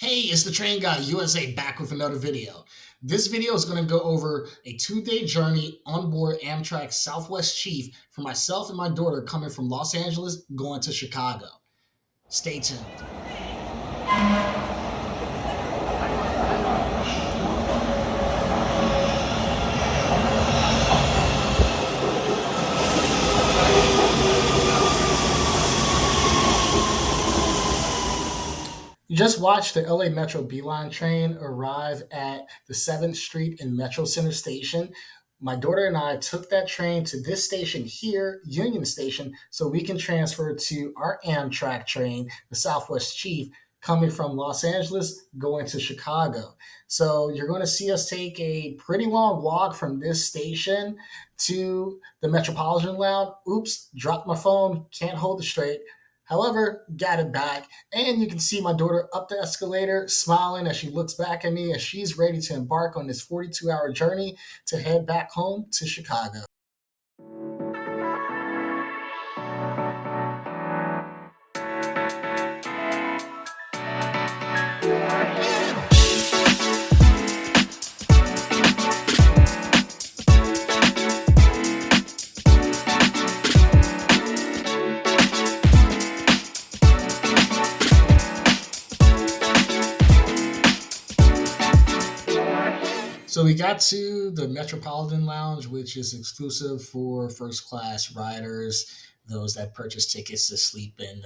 Hey, it's the Train Guy USA back with another video. This video is going to go over a 2-day journey on board Amtrak Southwest Chief for myself and my daughter coming from Los Angeles going to Chicago. Stay tuned. You just watched the LA Metro Beeline train arrive at the 7th Street and Metro Center station. My daughter and I took that train to this station here, Union Station, so we can transfer to our Amtrak train, the Southwest Chief, coming from Los Angeles going to Chicago. So you're going to see us take a pretty long walk from this station to the Metropolitan Lounge. Oops, dropped my phone, can't hold it straight. However, got it back. And you can see my daughter up the escalator smiling as she looks back at me as she's ready to embark on this 42-hour journey to head back home to Chicago. So we got to the Metropolitan Lounge, which is exclusive for first class riders, those that purchase tickets to sleep in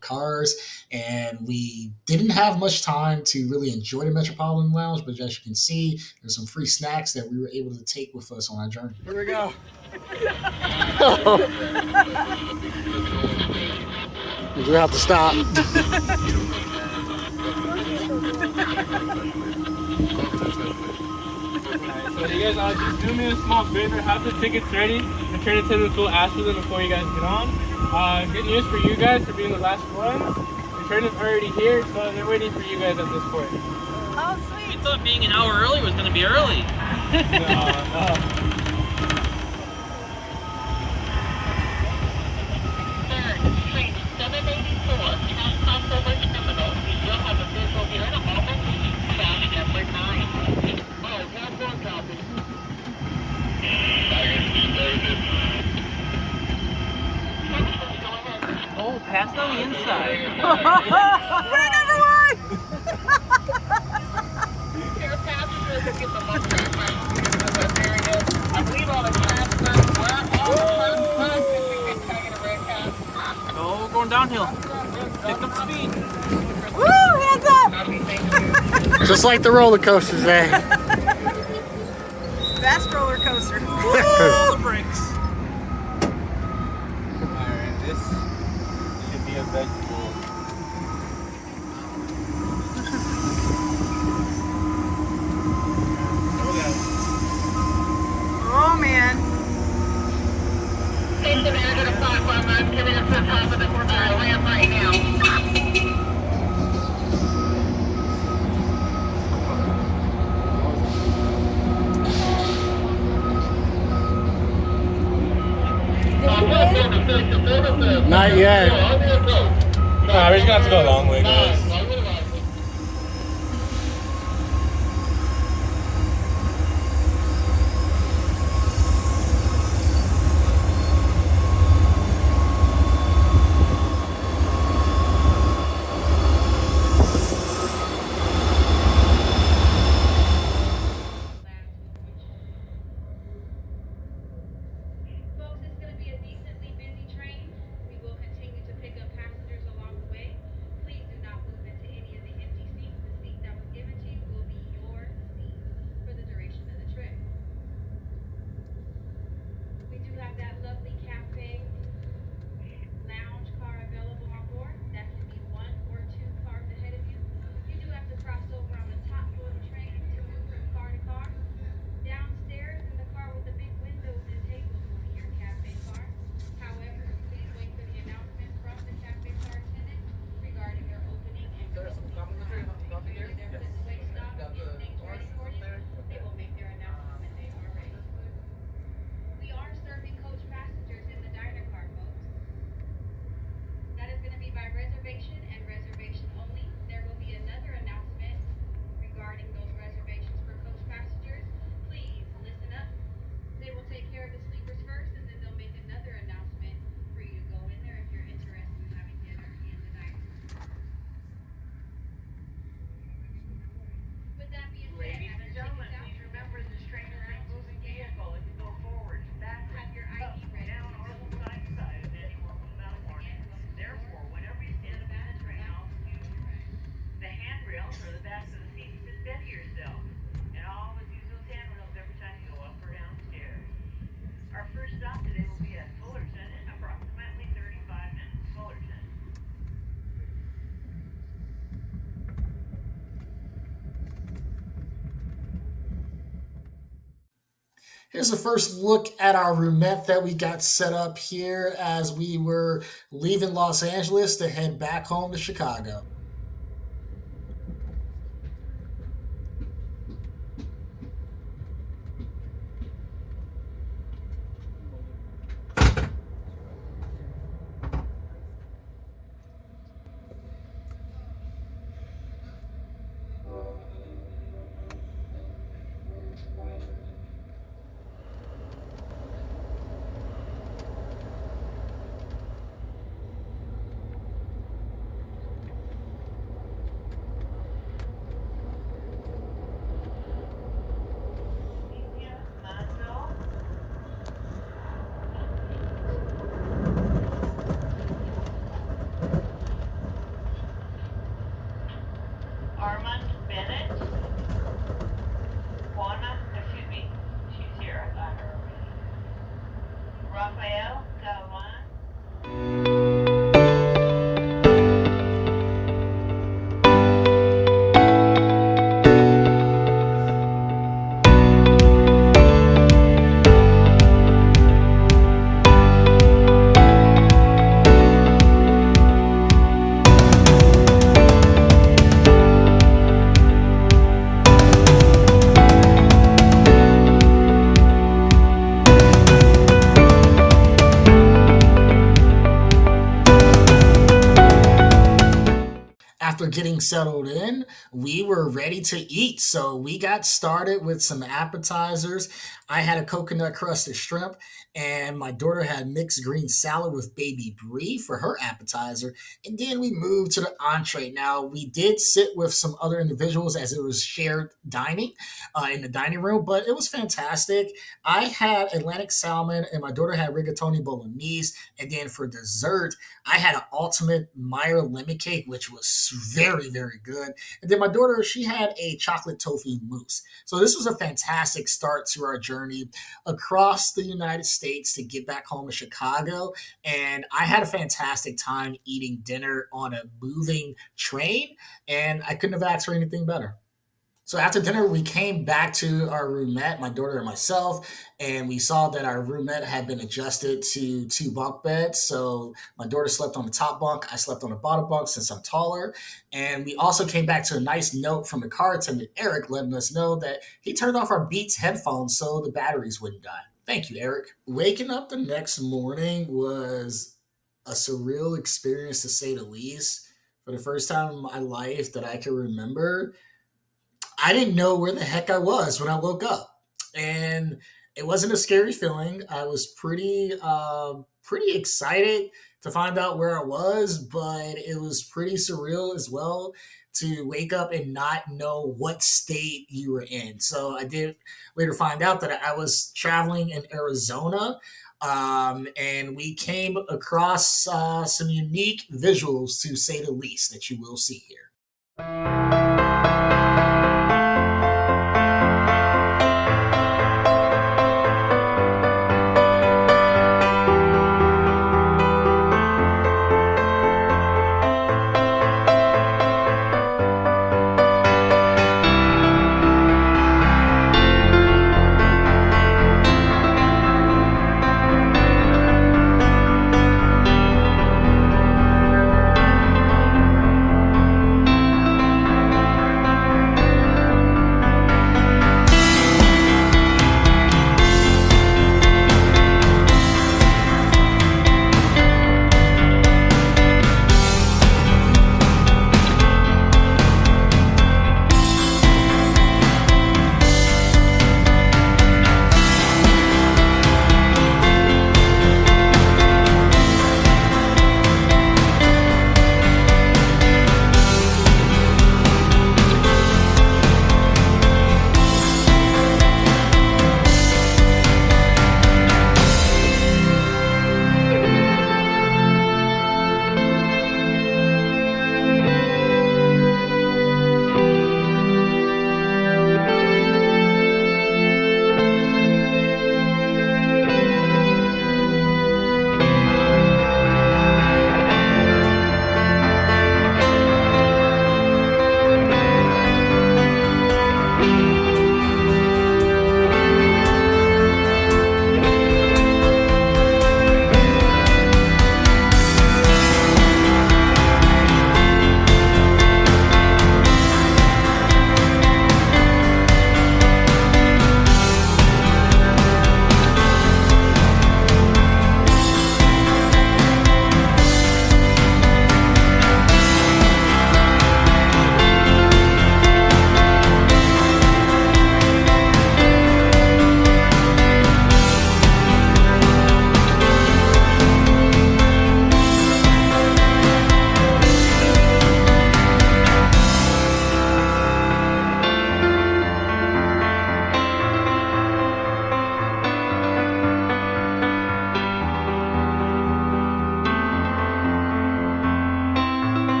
cars. And we didn't have much time to really enjoy the Metropolitan Lounge, but as you can see, there's some free snacks that we were able to take with us on our journey. Here we go. You do have to stop. So you guys, just do me a small favor, have the tickets ready. The train attendants will ask for them before you guys get on. Good news for you guys for being the last ones. The train is already here, so they're waiting for you guys at this point. Oh, sweet. We thought being an hour early was going to be early. No. Third, train 784, Amtrak Southwest Terminal. We will have a visual here in a moment. Track number 9. Oh, one more copy. Oh, pass on the inside. We're number one! Here, passengers that get the most I believe all the transfers were all the Oh, we're going downhill. Pick up speed. Woo! Hands up! Just like the roller coasters, eh? Best roller coaster. Pull the brakes. Alright, this should be a bed full. Oh man. Take the man to the platform. I'm giving it to the top of the ramp right now. Not yet. Nah, we're just gonna have to go a long way, guys. Folks, it's going to be a decently busy train. We will continue to pick up passengers along the way. Please do not move back to the seat and sit steady yourself. And always use those handrails every time you go up or downstairs. Our first stop today will be at Fullerton in approximately 35 minutes. Fullerton. Here's a first look at our roomette that we got set up here as we were leaving Los Angeles to head back home to Chicago. After getting settled in, we were ready to eat. So we got started with some appetizers. I had a coconut crusted shrimp, and my daughter had mixed green salad with baby brie for her appetizer. And then we moved to the entree. Now, we did sit with some other individuals as it was shared dining in the dining room, but it was fantastic. I had Atlantic salmon, and my daughter had rigatoni bolognese. And then for dessert, I had an ultimate Meyer lemon cake, which was very, very good. And then my daughter, she had a chocolate toffee mousse. So this was a fantastic start to our journey across the United States to get back home to Chicago. And I had a fantastic time eating dinner on a moving train, and I couldn't have asked for anything better. So after dinner, we came back to our roomette, my daughter and myself, and we saw that our roomette had been adjusted to two bunk beds. So my daughter slept on the top bunk, I slept on the bottom bunk since I'm taller. And we also came back to a nice note from the car attendant, Eric, letting us know that he turned off our Beats headphones so the batteries wouldn't die. Thank you, Eric. Waking up the next morning was a surreal experience, to say the least. For the first time in my life that I can remember, I didn't know where the heck I was when I woke up, and it wasn't a scary feeling. I was pretty excited to find out where I was, but it was pretty surreal as well to wake up and not know what state you were in. So I did later find out that I was traveling in Arizona, and we came across some unique visuals, to say the least, that you will see here.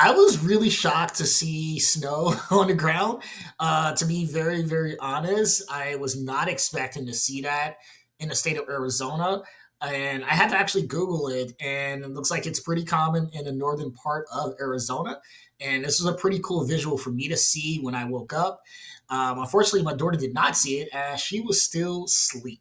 I was really shocked to see snow on the ground. To be very, very honest, I was not expecting to see that in the state of Arizona. And I had to actually Google it, and it looks like it's pretty common in the northern part of Arizona. And this was a pretty cool visual for me to see when I woke up. Unfortunately, my daughter did not see it as she was still asleep.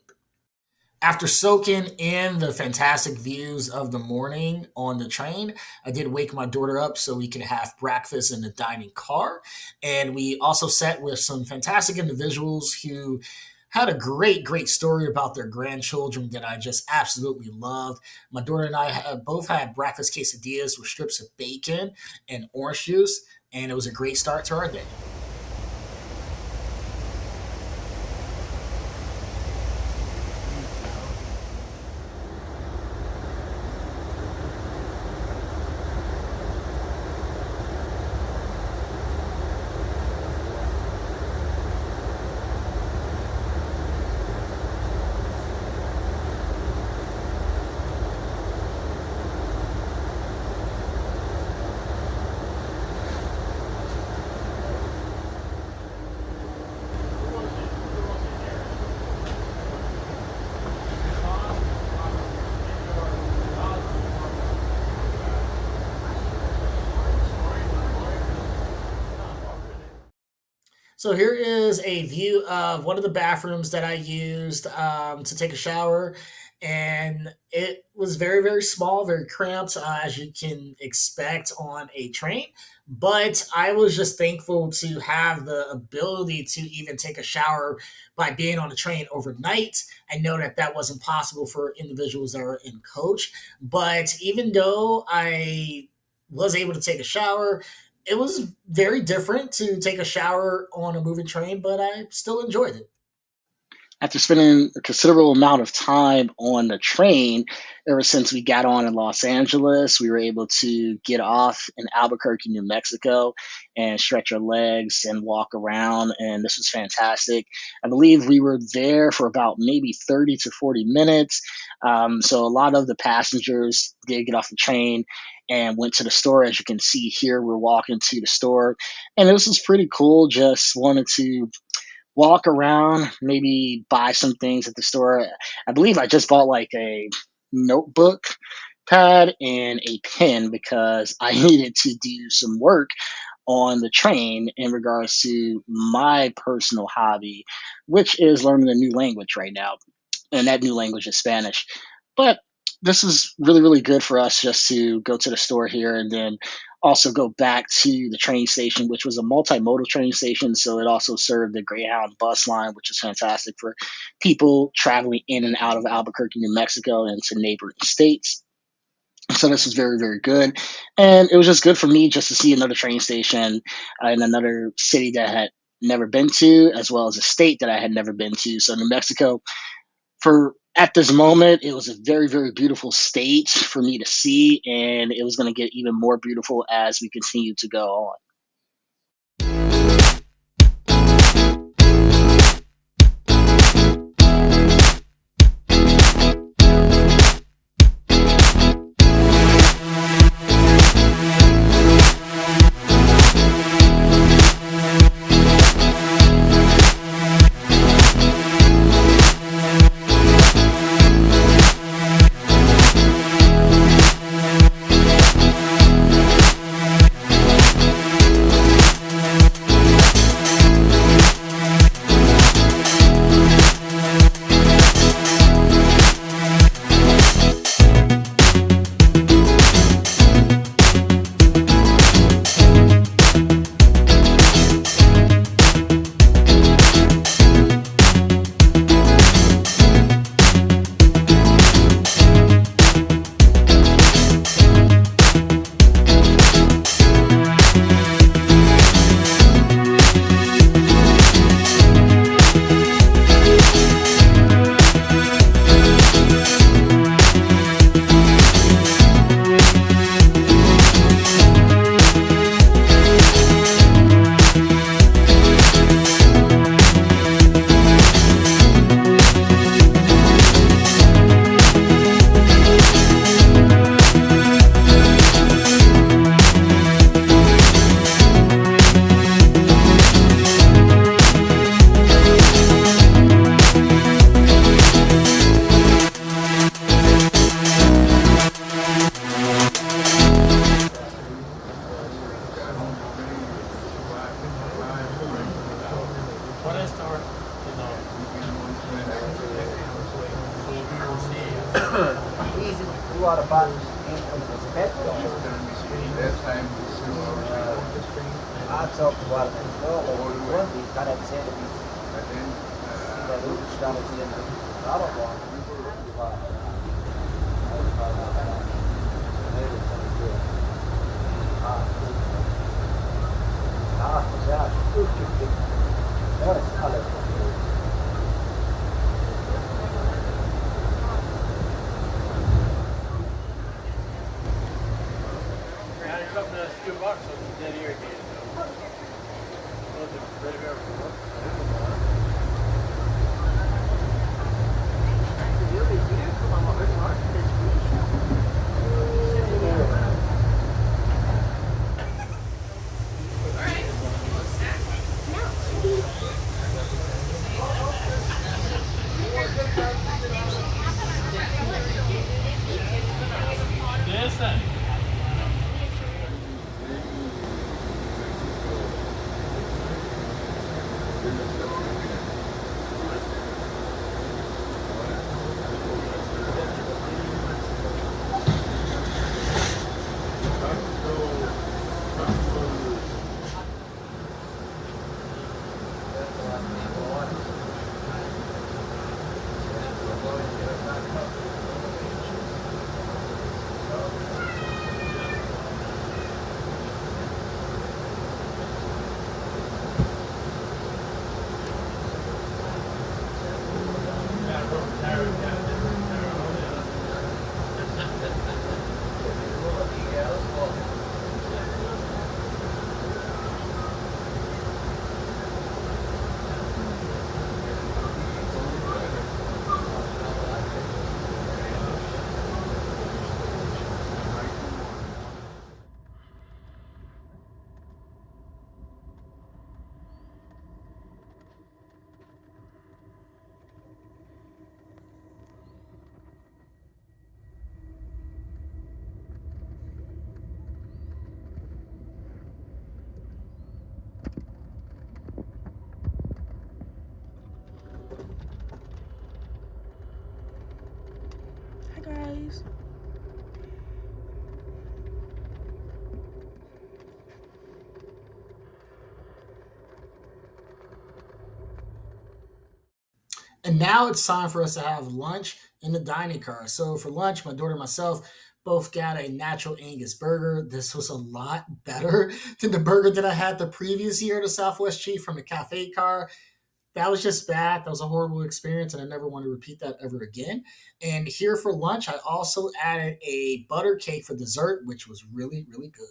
After soaking in the fantastic views of the morning on the train, I did wake my daughter up so we could have breakfast in the dining car. And we also sat with some fantastic individuals who had a great, great story about their grandchildren that I just absolutely loved. My daughter and I both had breakfast quesadillas with strips of bacon and orange juice, and it was a great start to our day. So here is a view of one of the bathrooms that I used to take a shower, and it was very, very small, very cramped, as you can expect on a train. But I was just thankful to have the ability to even take a shower by being on the train overnight. I know that that wasn't possible for individuals that are in coach, but even though I was able to take a shower, it was very different to take a shower on a moving train, but I still enjoyed it. After spending a considerable amount of time on the train, ever since we got on in Los Angeles, we were able to get off in Albuquerque, New Mexico, and stretch our legs and walk around. And this was fantastic. I believe we were there for about maybe 30 to 40 minutes. So a lot of the passengers did get off the train and went to the store. As you can see here, we're walking to the store. And this was pretty cool. Just wanted to walk around, maybe buy some things at the store. I believe I just bought like a notebook pad and a pen because I needed to do some work on the train in regards to my personal hobby, which is learning a new language right now. And that new language is Spanish. But this is really, really good for us just to go to the store here and then also go back to the train station, which was a multimodal train station. So it also served the Greyhound bus line, which is fantastic for people traveling in and out of Albuquerque, New Mexico, and to neighboring states. So this was very, very good. And it was just good for me just to see another train station in another city that I had never been to, as well as a state that I had never been to. So New Mexico, for at this moment, it was a very, very beautiful state for me to see, and it was going to get even more beautiful as we continue to go on. honest, or Easy, a lot of buttons in the spec I talked about it as well, but one week I had said that we started in the other one. Hi guys. And now it's time for us to have lunch in the dining car. So for lunch, my daughter and myself both got a natural Angus burger. This was a lot better than the burger that I had the previous year at the Southwest Chief from the cafe car. That was just bad. That was a horrible experience, and I never want to repeat that ever again. And here for lunch, I also added a butter cake for dessert, which was really, really good.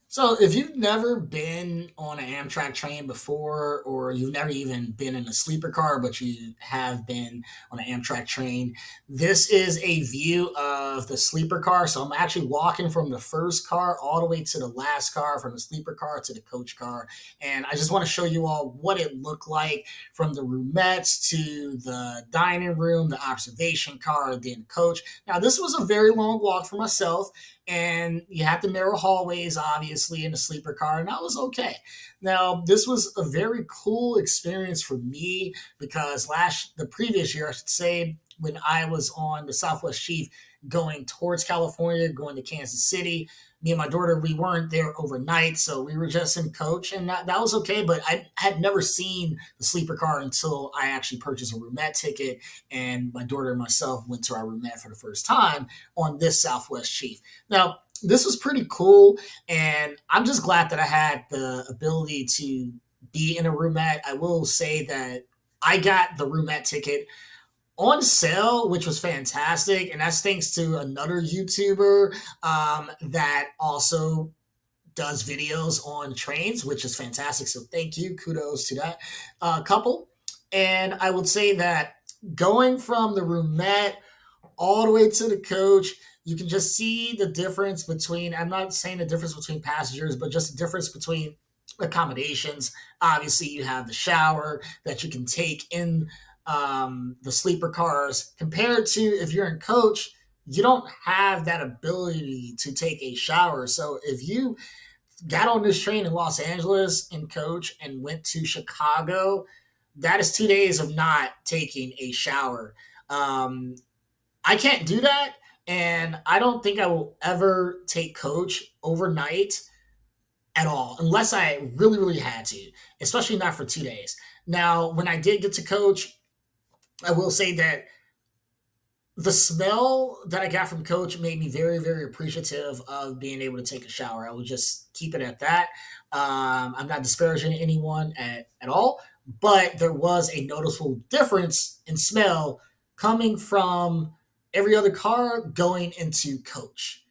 So, if you've never been on an Amtrak train before, or you've never even been in a sleeper car, but you have been on an Amtrak train, this is a view of the sleeper car. So, I'm actually walking from the first car all the way to the last car, from the sleeper car to the coach car. And I just want to show you all what it looked like from the roomettes to the dining room, the observation car, then coach. Now, this was a very long walk for myself, and you have the narrow hallways, obviously, in a sleeper car, and that was okay. Now, this was a very cool experience for me because the previous year, I should say, when I was on the Southwest Chief going towards California, going to Kansas City, me and my daughter, we weren't there overnight, so we were just in coach, and that was okay. But I had never seen the sleeper car until I actually purchased a roomette ticket, and my daughter and myself went to our roomette for the first time on this Southwest Chief. Now, this was pretty cool, and I'm just glad that I had the ability to be in a roomette. I will say that I got the roomette ticket on sale, which was fantastic. And that's thanks to another YouTuber that also does videos on trains, which is fantastic. So thank you. Kudos to that couple. And I would say that going from the roomette all the way to the coach, you can just see the difference between, I'm not saying the difference between passengers, but just the difference between accommodations. Obviously, you have the shower that you can take in the sleeper cars compared to if you're in coach, you don't have that ability to take a shower. So if you got on this train in Los Angeles in coach and went to Chicago, that is 2 days of not taking a shower. I can't do that, and I don't think I will ever take coach overnight at all, unless I really, really had to, especially not for 2 days. Now, when I did get to coach, I will say that the smell that I got from Coach made me very, very appreciative of being able to take a shower. I will just keep it at that. I'm not disparaging anyone at all, but there was a noticeable difference in smell coming from every other car going into Coach.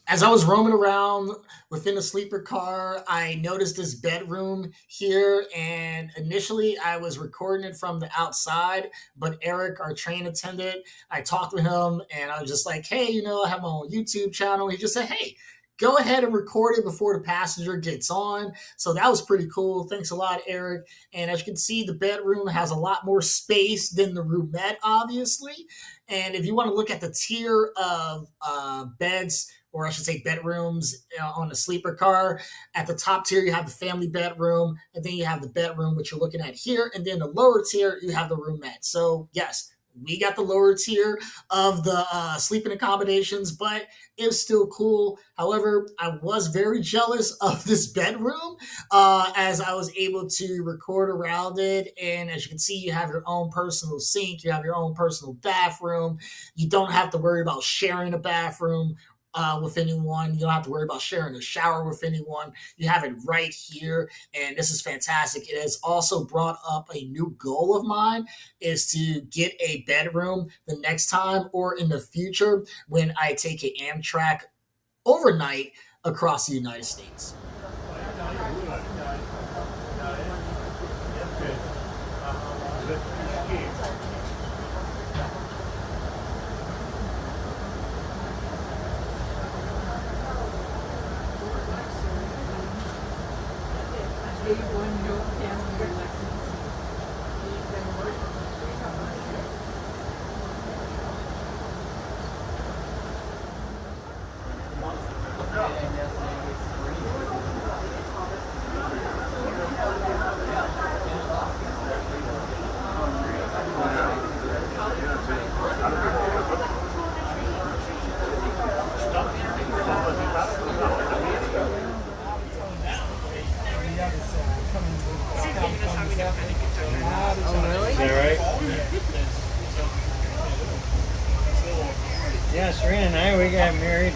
As I was roaming around within the sleeper car, I noticed this bedroom here, and initially I was recording it from the outside. But Eric, our train attendant, I talked with him, and I was just like, "Hey, I have my own YouTube channel." He just said, "Hey, go ahead and record it before the passenger gets on. So that was pretty cool. Thanks a lot, Eric. And as you can see, the bedroom has a lot more space than the roomette, obviously. And if you want to look at the tier of beds, or I should say bedrooms on the sleeper car, at the top tier, you have the family bedroom, and then you have the bedroom, which you're looking at here. And then the lower tier, you have the roomette. So, yes, we got the lower tier of the sleeping accommodations, but it was still cool. However, I was very jealous of this bedroom as I was able to record around it. And as you can see, you have your own personal sink, you have your own personal bathroom. You don't have to worry about sharing a bathroom with anyone. You don't have to worry about sharing a shower with anyone. You have it right here, and this is fantastic. It has also brought up a new goal of mine is to get a bedroom the next time or in the future when I take an Amtrak overnight across the United States. Yeah, Serena and I, we got married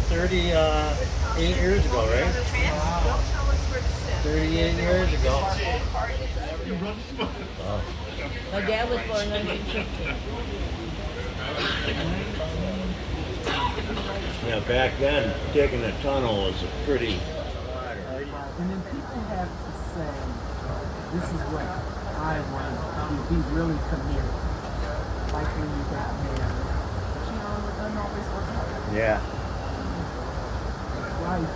38 years ago, right? 38 years ago. Wow. My dad was born in 1915. Yeah, back then, digging a tunnel was a pretty... And then people have to say, this is what I want to be really committed. Like when you got married. But you know, it doesn't always work out. Yeah. Life.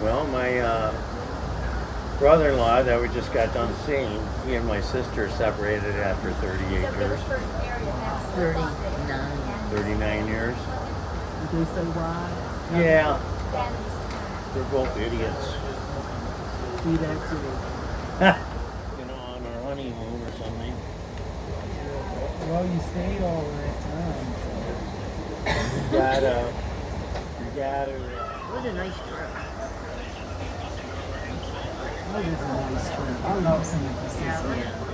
Well, my brother-in-law that we just got done seeing, he and my sister separated after 38 years. 39. 39 years. Did they say why? Yeah. They're both idiots. See that too. You know, on our honeymoon or something. Well, you stayed all that time. You gotta. It was a nice trip. That is a nice trip. I love San Francisco. Yeah.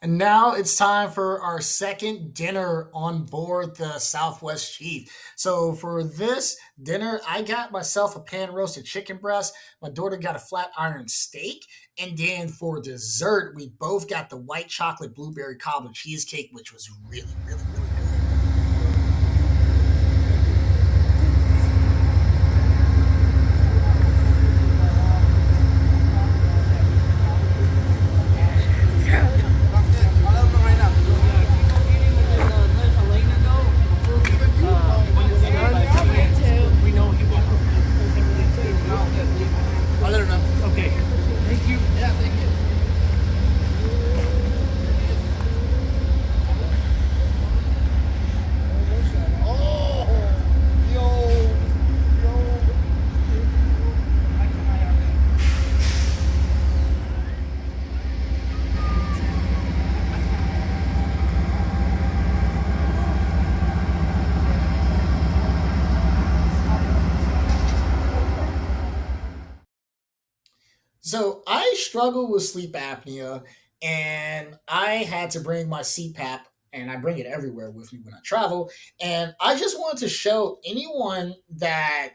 And now it's time for our second dinner on board the Southwest Chief. So for this dinner, I got myself a pan roasted chicken breast. My daughter got a flat iron steak. And then for dessert, we both got the white chocolate blueberry cobbler cheesecake, which was really, really, really good. So I struggle with sleep apnea, and I had to bring my CPAP, and I bring it everywhere with me when I travel. And I just wanted to show anyone that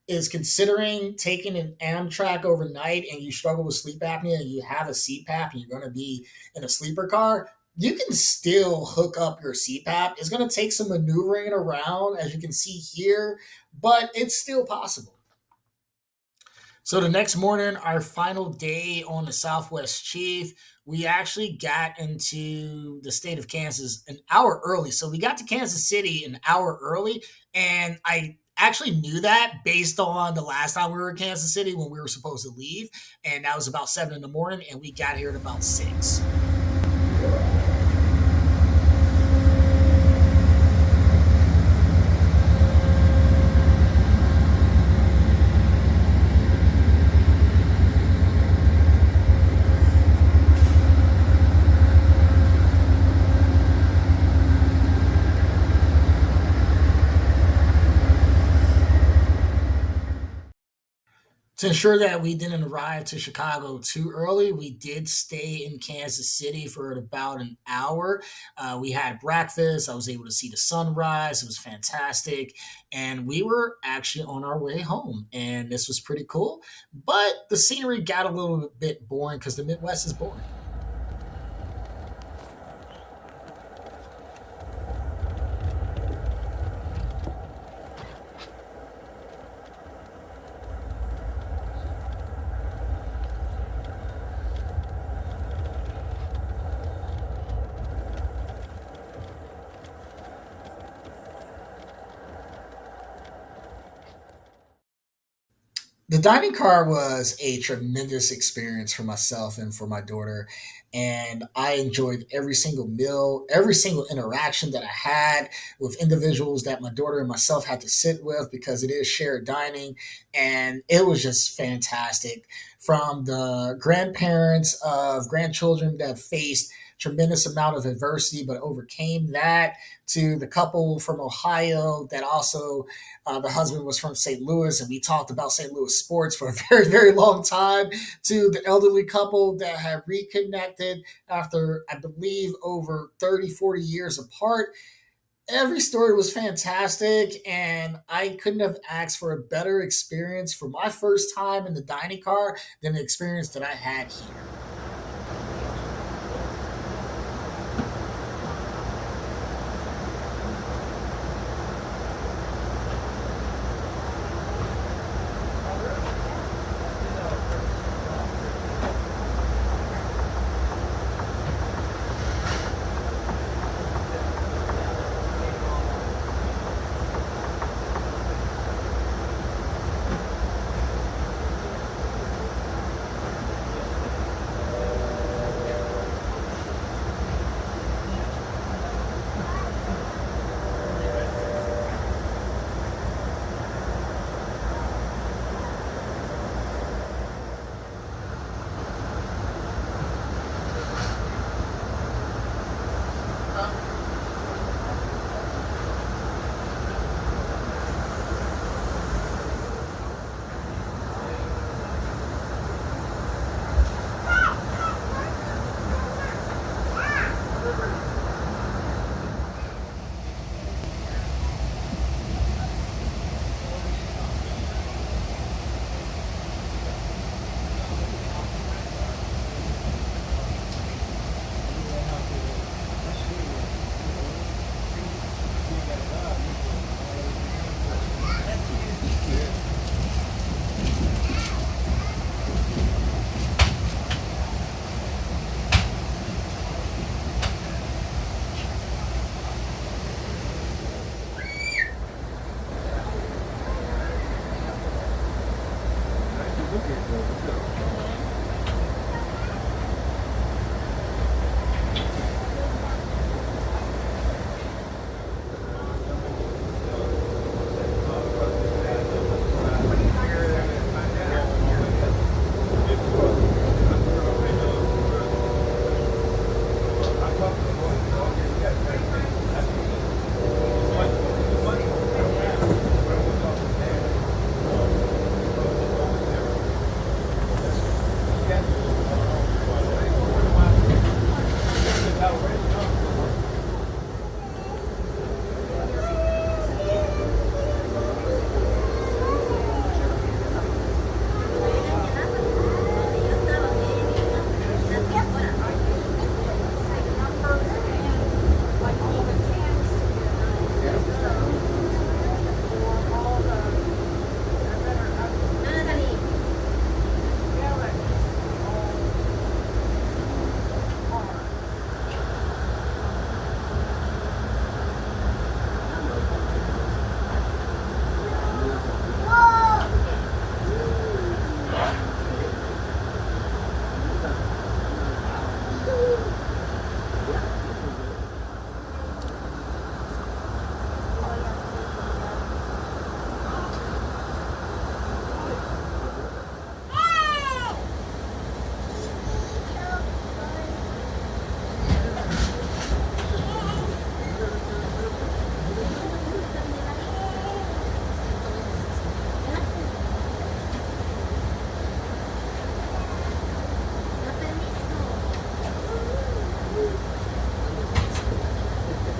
is considering taking an Amtrak overnight and you struggle with sleep apnea and you have a CPAP and you're going to be in a sleeper car, you can still hook up your CPAP. It's going to take some maneuvering around, as you can see here, but it's still possible. So the next morning, our final day on the Southwest Chief, we actually got into the state of Kansas an hour early. So we got to Kansas City an hour early, and I actually knew that based on the last time we were in Kansas City when we were supposed to leave, and that was about 7 in the morning, and we got here at about 6. To ensure that we didn't arrive to Chicago too early, we did stay in Kansas City for about an hour. We had breakfast. I was able to see the sunrise. It was fantastic. And we were actually on our way home. And this was pretty cool. But the scenery got a little bit boring because the Midwest is boring. The dining car was a tremendous experience for myself and for my daughter. And I enjoyed every single meal, every single interaction that I had with individuals that my daughter and myself had to sit with because it is shared dining. And it was just fantastic. From the grandparents of grandchildren that faced tremendous amount of adversity but overcame that, to the couple from Ohio that also the husband was from St. Louis, and we talked about St. Louis sports for a very, very long time, to the elderly couple that had reconnected after, I believe, over 30, 40 years apart. Every story was fantastic, and I couldn't have asked for a better experience for my first time in the dining car than the experience that I had here.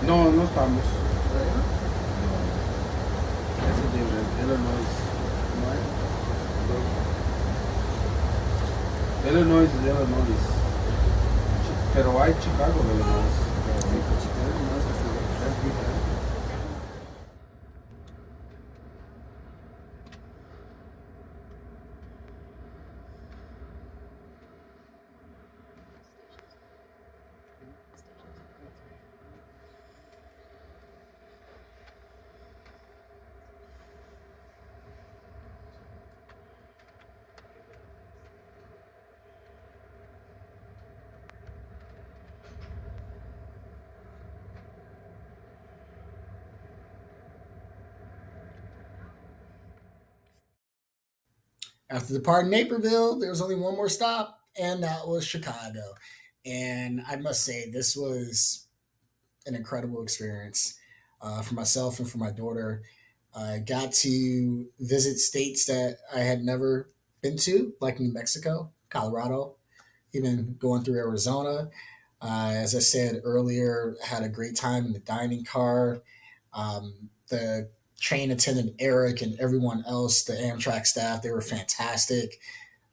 No, no estamos. Ese es de Illinois. Illinois es de Illinois. Pero hay Chicago de Illinois. Es diferente. After departing Naperville, there was only one more stop, and that was Chicago. And I must say, this was an incredible experience for myself and for my daughter. I got to visit states that I had never been to, like New Mexico, Colorado, even going through Arizona. As I said earlier, had a great time in the dining car. The train attendant Eric and everyone else, the Amtrak staff, they were fantastic.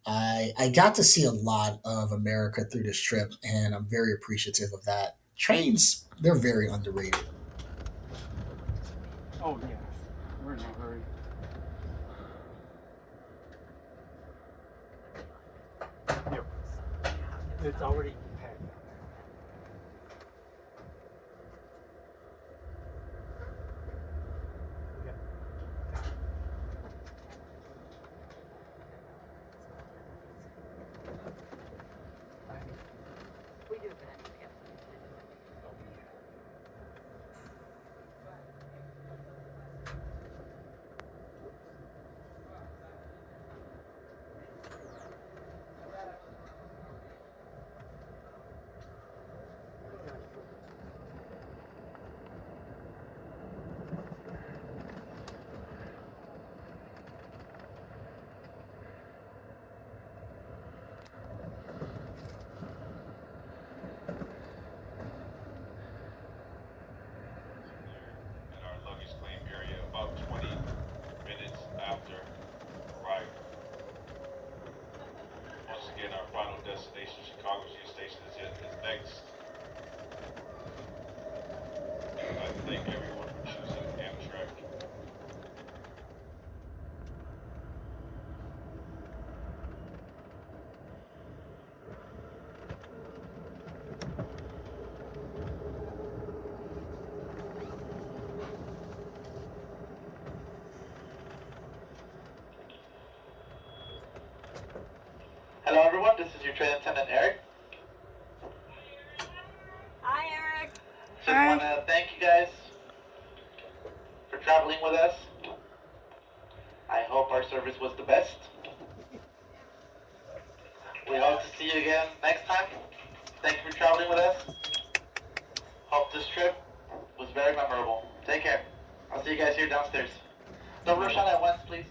I got to see a lot of America through this trip, and I'm very appreciative of that. Trains, they're very underrated. Oh, yes. We're in a hurry. Yep. It's already packed. Destination, Chicago station is next. I thank everyone for choosing Amtrak. Hello everyone, this is your train attendant Eric. Hi, Eric. Just want to thank you guys for traveling with us. I hope our service was the best. We hope to see you again next time. Thank you for traveling with us. Hope this trip was very memorable. Take care. I'll see you guys here downstairs. Don't rush on at once, please.